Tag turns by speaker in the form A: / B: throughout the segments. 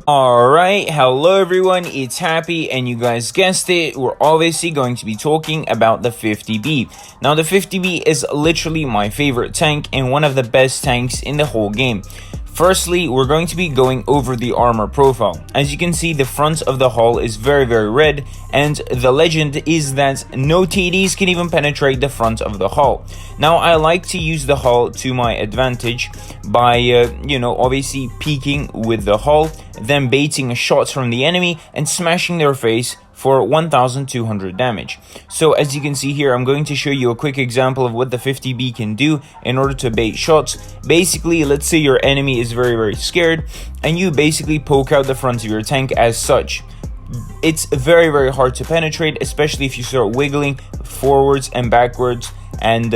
A: Alright, hello everyone, it's Happy, and you guys guessed it, we're obviously going to be talking about the 50B. Now the 50B is literally my favorite tank and one of the best tanks in the whole game. Firstly, we're going to be going over the armor profile. As you can see, the front of the hull is very red, and the legend is that no TDs can even penetrate the front of the hull. Now, I like to use the hull to my advantage by, obviously peeking with the hull, then baiting shots from the enemy and smashing their face for 1200 damage. So as you can see here, I'm going to show you a quick example of what the 50B can do in order to bait shots. Basically, let's say your enemy is very scared and you basically poke out the front of your tank as such. It's very hard to penetrate, especially if you start wiggling forwards and backwards, and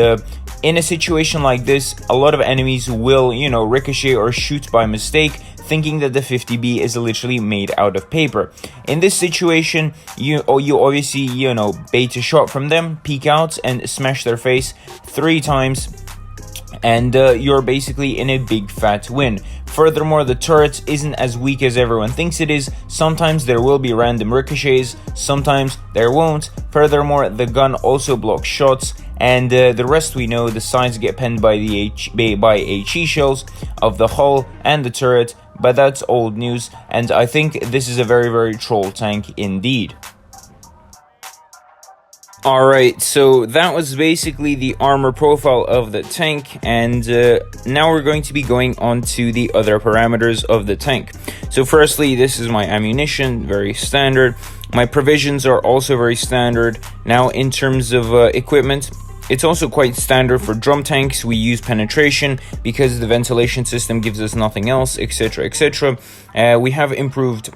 A: in a situation like this, a lot of enemies will, ricochet or shoot by mistake, thinking that the 50B is literally made out of paper. In this situation, you obviously, bait a shot from them, peek out and smash their face 3 times, and you're basically in a big fat win. Furthermore, the turret isn't as weak as everyone thinks it is. Sometimes there will be random ricochets, sometimes there won't. Furthermore, the gun also blocks shots, and the rest we know. The sides get penned by the HE shells of the hull and the turret, but that's old news, and I think this is a very troll tank indeed. Alright, so that was basically the armor profile of the tank, and now we're going to be going on to the other parameters of the tank. So firstly, this is my ammunition, very standard. My provisions are also very standard. Now in terms of equipment, it's also quite standard for drum tanks. We use penetration because the ventilation system gives us nothing else, etc. We have improved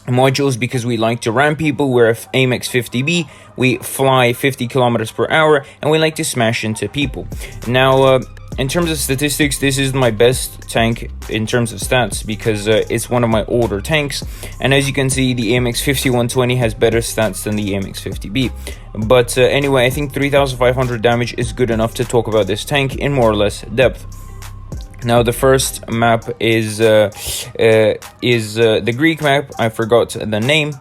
A: modules because we like to ram people. We're AMX 50B, we fly 50 kilometers per hour, and we like to smash into people. Now in terms of statistics, this is my best tank in terms of stats because it's one of my older tanks, and as you can see, the AMX 5120 has better stats than the AMX 50B. But anyway, I think 3500 damage is good enough to talk about this tank in more or less depth. Now the first map is the Greek map. I forgot the name.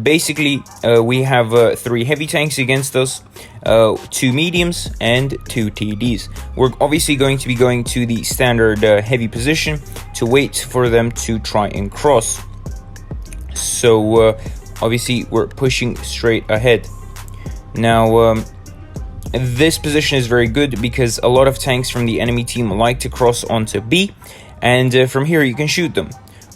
A: Basically, we have 3 heavy tanks against us, 2 mediums and 2 TDs. We're obviously going to be going to the standard heavy position to wait for them to try and cross. So obviously we're pushing straight ahead. Now this position is very good because a lot of tanks from the enemy team like to cross onto B, and from here you can shoot them.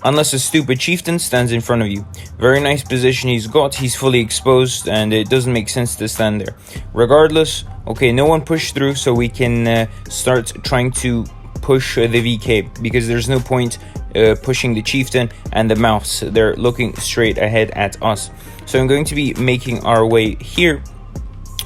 A: Unless a stupid chieftain stands in front of you. Very nice position he's got, he's fully exposed and it doesn't make sense to stand there. Regardless, okay, no one pushed through, so we can start trying to push the VK, because there's no point pushing the chieftain and the mouse. They're looking straight ahead at us. So I'm going to be making our way here.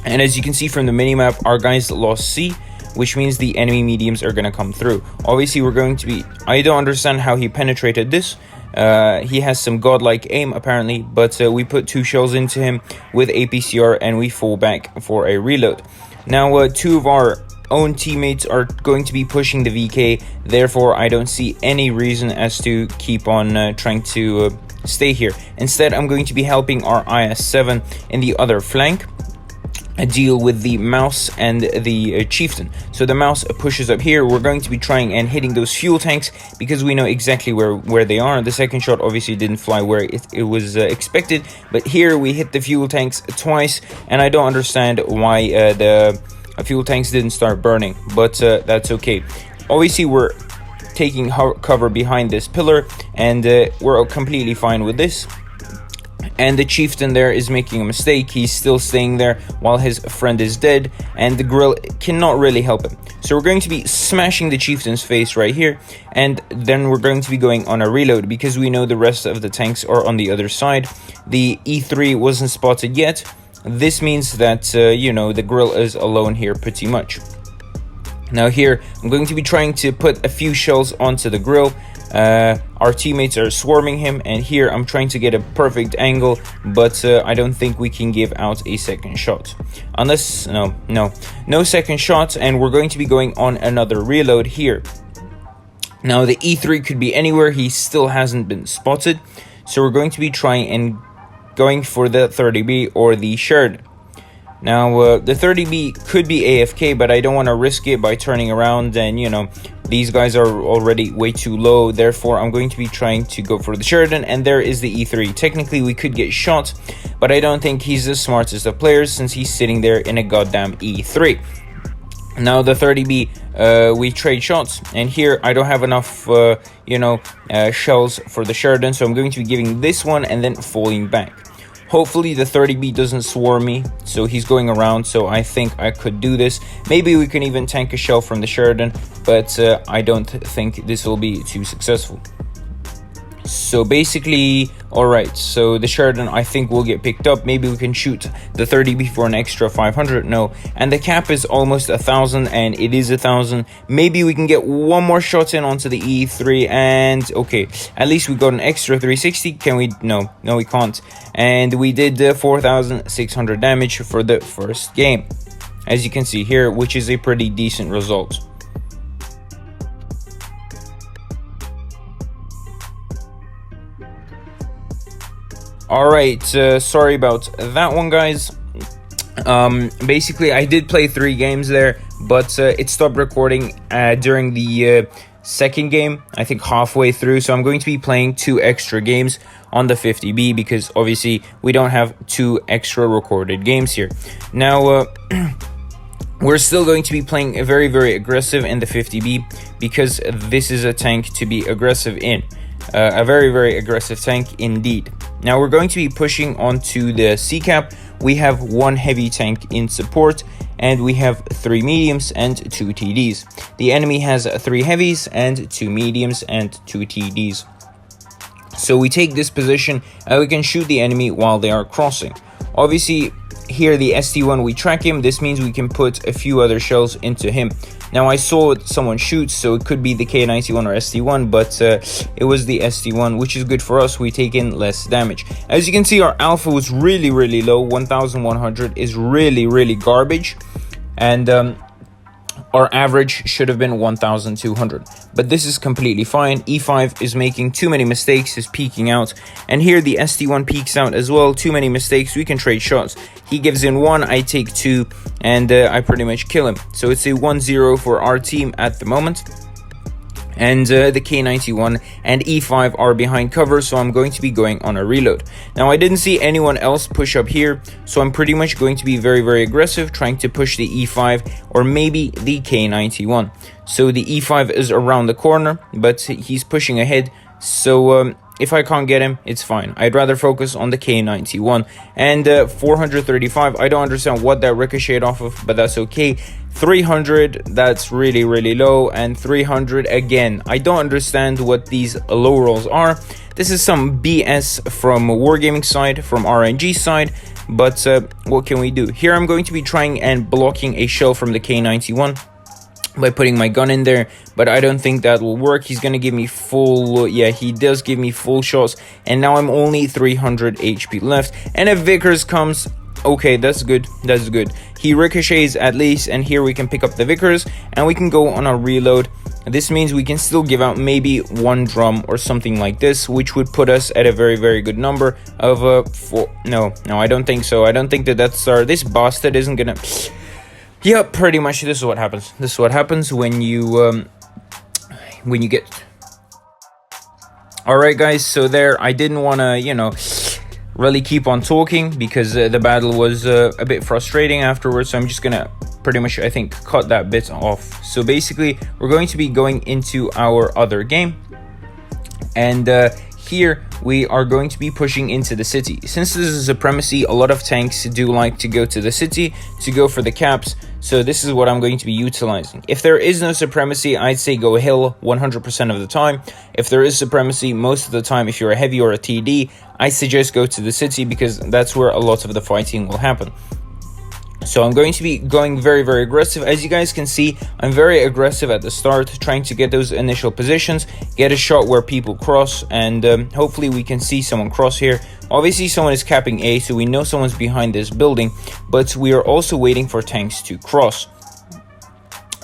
A: And as you can see from the minimap, our guys lost C, which means the enemy mediums are going to come through. Obviously, we're going to be... I don't understand how he penetrated this. He has some godlike aim, apparently, but we put 2 shells into him with APCR and we fall back for a reload. Now, 2 of our own teammates are going to be pushing the VK, therefore I don't see any reason as to keep on trying to stay here. Instead, I'm going to be helping our IS-7 in the other flank deal with the mouse and the chieftain. So the mouse pushes up here. We're going to be trying and hitting those fuel tanks because we know exactly where they are. The second shot obviously didn't fly where it was expected, but here we hit the fuel tanks twice, and I don't understand why the fuel tanks didn't start burning, but that's okay. Obviously we're taking cover behind this pillar, and we're completely fine with this. And the chieftain there is making a mistake. He's still staying there while his friend is dead, and the grill cannot really help him. So we're going to be smashing the chieftain's face right here, and then we're going to be going on a reload because we know the rest of the tanks are on the other side. The E3 wasn't spotted yet. This means that the grill is alone here pretty much. Now here I'm going to be trying to put a few shells onto the grill. Our teammates are swarming him, and here I'm trying to get a perfect angle, but I don't think we can give out a second shot. Unless, no second shot, and we're going to be going on another reload here. Now the E3 could be anywhere, he still hasn't been spotted, so we're going to be trying and going for the 30B or the Sheridan. Now the 30B could be AFK, but I don't want to risk it by turning around, and you know, these guys are already way too low, therefore I'm going to be trying to go for the Sheridan, and there is the E3. Technically we could get shot, but I don't think he's the smartest of players since he's sitting there in a goddamn E3. Now the 30B, we trade shots, and here I don't have enough, shells for the Sheridan, so I'm going to be giving this one and then falling back. Hopefully the 30B doesn't swarm me, so he's going around, so I think I could do this. Maybe we can even tank a shell from the Sheridan, but I don't think this will be too successful. So basically, alright, so the Sheridan I think will get picked up. Maybe we can shoot the 30B for an extra 500, no. And the cap is almost 1,000, and it is 1,000. Maybe we can get one more shot in onto the E3, and okay, at least we got an extra 360. Can we? No, we can't. And we did 4,600 damage for the first game, as you can see here, which is a pretty decent result. Alright, sorry about that one, guys. Basically I did play 3 games there, but it stopped recording during the second game, I think halfway through, so I'm going to be playing 2 extra games on the 50B because obviously we don't have 2 extra recorded games here. Now we're still going to be playing very, very aggressive in the 50B because this is a tank to be aggressive in. A very, very aggressive tank indeed. Now we're going to be pushing onto the C-cap. We have 1 heavy tank in support, and we have 3 mediums and 2 TDs. The enemy has 3 heavies and 2 mediums and 2 TDs. So we take this position and we can shoot the enemy while they are crossing. Obviously here the ST1, we track him. This means we can put a few other shells into him. Now I saw someone shoot, so it could be the K91 or ST1, but it was the ST1, which is good for us. We take in less damage. As you can see, our alpha was really, really low. 1,100 is really, really garbage, and our average should have been 1,200, but this is completely fine. E5 is making too many mistakes, is peeking out, and here the ST1 peeks out as well. Too many mistakes. We can trade shots. He gives in 1, I take 2, and I pretty much kill him. So it's a 1-0 for our team at the moment. And the K91 and E5 are behind cover, so I'm going to be going on a reload. Now I didn't see anyone else push up here, so I'm pretty much going to be very, very aggressive, trying to push the E5 or maybe the K91. So the E5 is around the corner, but he's pushing ahead, so if I can't get him, it's fine. I'd rather focus on the K91. And 435, I don't understand what that ricocheted off of, but that's okay. 300, that's really, really low. And 300 again. I don't understand what these low rolls are. This is some BS from Wargaming side, from RNG side. But what can we do? Here I'm going to be trying and blocking a shell from the K91 by putting my gun in there, but I don't think that will work. He's gonna give me full, yeah, he does give me full shots, and now I'm only 300 HP left, and if Vickers comes, okay, that's good, that's good. He ricochets at least, and here we can pick up the Vickers, and we can go on a reload. This means we can still give out maybe 1 drum or something like this, which would put us at a very, very good number of 4. No, I don't think so. I don't think that that's our, this bastard isn't gonna. Yeah, pretty much this is what happens. This is what happens when you get. Alright guys, so there, I didn't want to, really keep on talking because the battle was a bit frustrating afterwards, so I'm just gonna pretty much, I think, cut that bit off. So basically, we're going to be going into our other game, and here we are going to be pushing into the city. Since this is a supremacy, a lot of tanks do like to go to the city to go for the caps, so this is what I'm going to be utilizing. If there is no supremacy, I'd say go hill 100% of the time. If there is supremacy, most of the time, if you're a heavy or a TD, I suggest go to the city because that's where a lot of the fighting will happen. So I'm going to be going very, very aggressive. As you guys can see, I'm very aggressive at the start, trying to get those initial positions, get a shot where people cross, and hopefully we can see someone cross here. Obviously someone is capping A, so we know someone's behind this building, but we are also waiting for tanks to cross.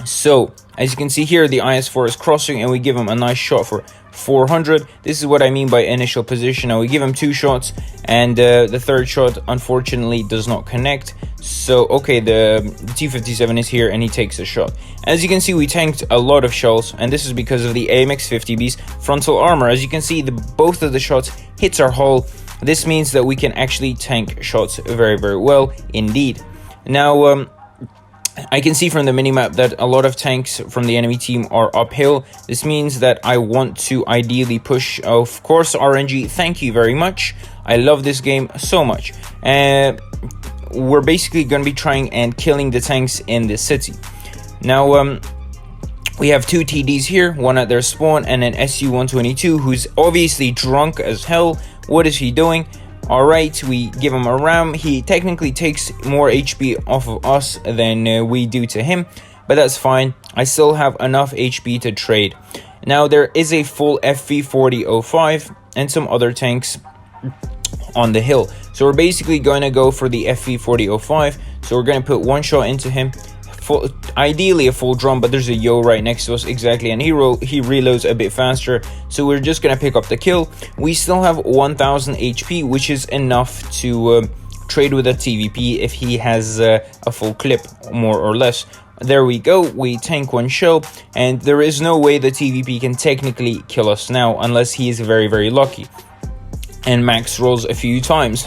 A: So, as you can see here, the IS-4 is crossing and we give him a nice shot for 400. This is what I mean by initial position. Now we give him 2 shots and the third shot unfortunately does not connect. So, okay, the T-57 is here and he takes a shot. As you can see, we tanked a lot of shells, and this is because of the AMX 50B's frontal armor. As you can see, both of the shots hits our hull. This means that we can actually tank shots very, very well indeed. Now, I can see from the minimap that a lot of tanks from the enemy team are uphill. This means that I want to ideally push, of course, RNG, thank you very much. I love this game so much. We're basically going to be trying and killing the tanks in the city. Now, we have 2 TDs here, one at their spawn and an SU-122 who's obviously drunk as hell. What is he doing? Alright, we give him a ram. He technically takes more HP off of us than we do to him, but that's fine. I still have enough HP to trade. Now, there is a full FV4005 and some other tanks on the hill. So we're basically going to go for the FV4005. So we're going to put 1 shot into him. Ideally a full drum, but there's a yo right next to us, exactly, and he reloads a bit faster, so we're just gonna pick up the kill. We still have 1000 HP, which is enough to trade with a TVP if he has a full clip, more or less. There we go, we tank 1 shell, and there is no way the TVP can technically kill us now unless he is very, very lucky and max rolls a few times.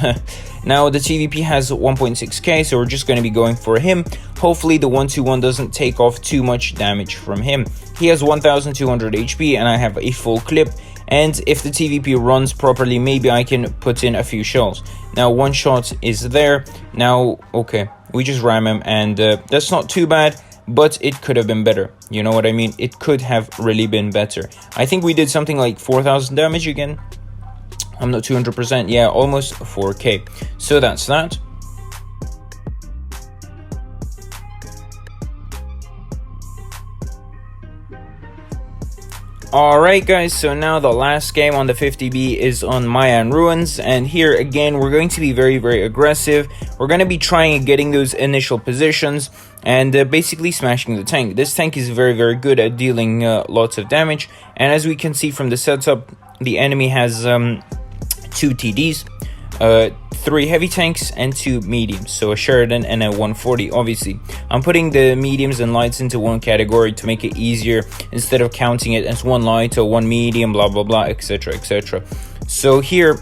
A: Now the TVP has 1.6k, so we're just going to be going for him. Hopefully the 121 doesn't take off too much damage from him. He has 1200 HP and I have a full clip, and if the TVP runs properly, maybe I can put in a few shells. Now 1 shot is there. Now, okay, we just ram him, and that's not too bad, but it could have been better. You know what I mean? It could have really been better. I think we did something like 4000 damage again. I'm not 200%, yeah, almost 4k. So that's that. Alright guys, so now the last game on the 50B is on Mayan Ruins, and here again we're going to be very, very aggressive. We're going to be trying and getting those initial positions and basically smashing the tank. This tank is very, very good at dealing lots of damage, and as we can see from the setup, the enemy has 2 TDs, 3 heavy tanks and 2 mediums, so a Sheridan and a 140. Obviously I'm putting the mediums and lights into one category to make it easier instead of counting it as 1 light or 1 medium, blah blah blah, etc, etc. So here,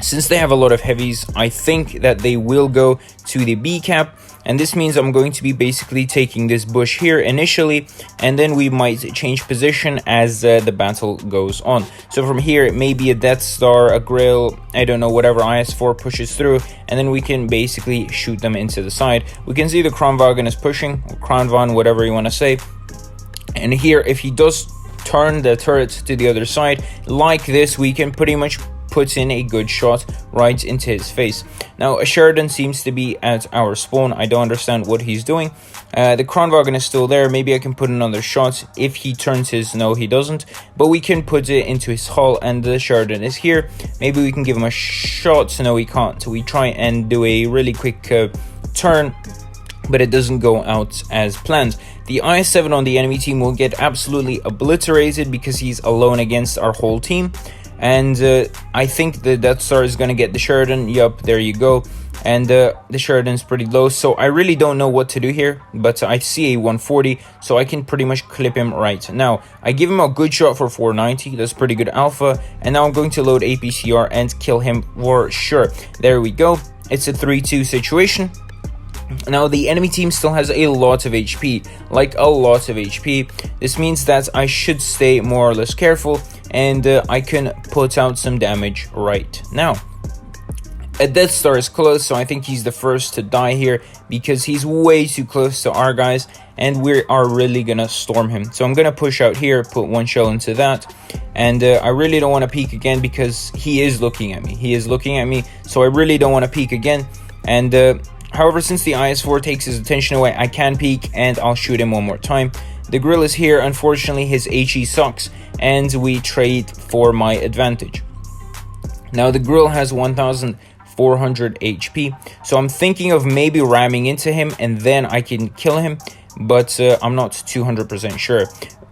A: since they have a lot of heavies, I think that they will go to the B cap, and this means I'm going to be basically taking this bush here initially, and then we might change position as the battle goes on. So from here it may be a Death Star, a Grill, I don't know, whatever IS-4 pushes through, and then we can basically shoot them into the side. We can see the Kranwagen is pushing, or Kranvan, whatever you want to say, and here if he does turn the turret to the other side like this, we can pretty much put in a good shot right into his face. Now a Sheridan seems to be at our spawn. I don't understand what he's doing. The Kranwagen is still there. Maybe I can put another shot if he turns his. No, he doesn't, but we can put it into his hull, and the Sheridan is here. Maybe we can give him a shot. No, we can't. We try and do a really quick turn, but it doesn't go out as planned. The IS-7 on the enemy team will get absolutely obliterated because he's alone against our whole team. And I think the Death Star is going to get the Sheridan. Yup, there you go. And the Sheridan's pretty low, so I really don't know what to do here. But I see a 140, so I can pretty much clip him right now. I give him a good shot for 490. That's pretty good alpha. And now I'm going to load APCR and kill him for sure. There we go. It's a 3-2 situation. Now the enemy team still has a lot of HP, like a lot of HP. This means that I should stay more or less careful, and I can put out some damage right now. A Death Star is close, so I think he's the first to die here because he's way too close to our guys, and we are really gonna storm him. So I'm gonna push out here, put 1 shell into that, and I really don't want to peek again because he is looking at me. He is looking at me, so I really don't want to peek again. And however, since the IS-4 takes his attention away, I can peek and I'll shoot him 1 more time. The Grill is here. Unfortunately, his HE sucks, and we trade for my advantage. Now the Grill has 1400 HP, so I'm thinking of maybe ramming into him and then I can kill him. but I'm not 200% sure.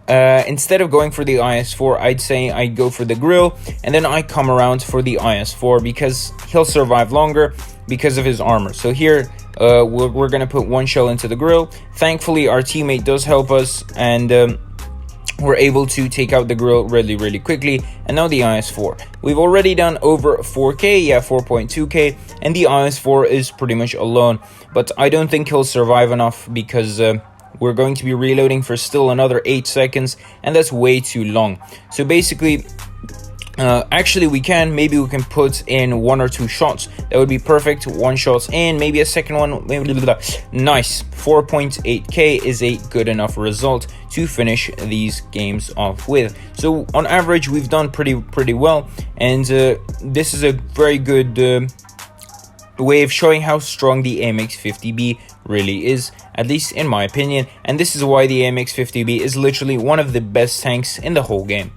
A: Instead of going for the IS-4, I'd say I'd go for the grill, and then I come around for the IS-4 because he'll survive longer because of his armor. So here, we're gonna put one shell into the grill. Thankfully, our teammate does help us, and we're able to take out the grill really quickly. And now the IS-4. We've already done over 4k, yeah, 4.2k, and the IS-4 is pretty much alone. But I don't think he'll survive enough because we're going to be reloading for still another 8 seconds, and that's way too long. So basically, actually we can put in 1 or 2 shots. That would be perfect. 1 shot in, maybe a second one, nice. 4.8k is a good enough result to finish these games off with. So on average, we've done pretty well, and this is a very good way of showing how strong the AMX 50B really is, at least in my opinion, and this is why the AMX 50B is literally one of the best tanks in the whole game.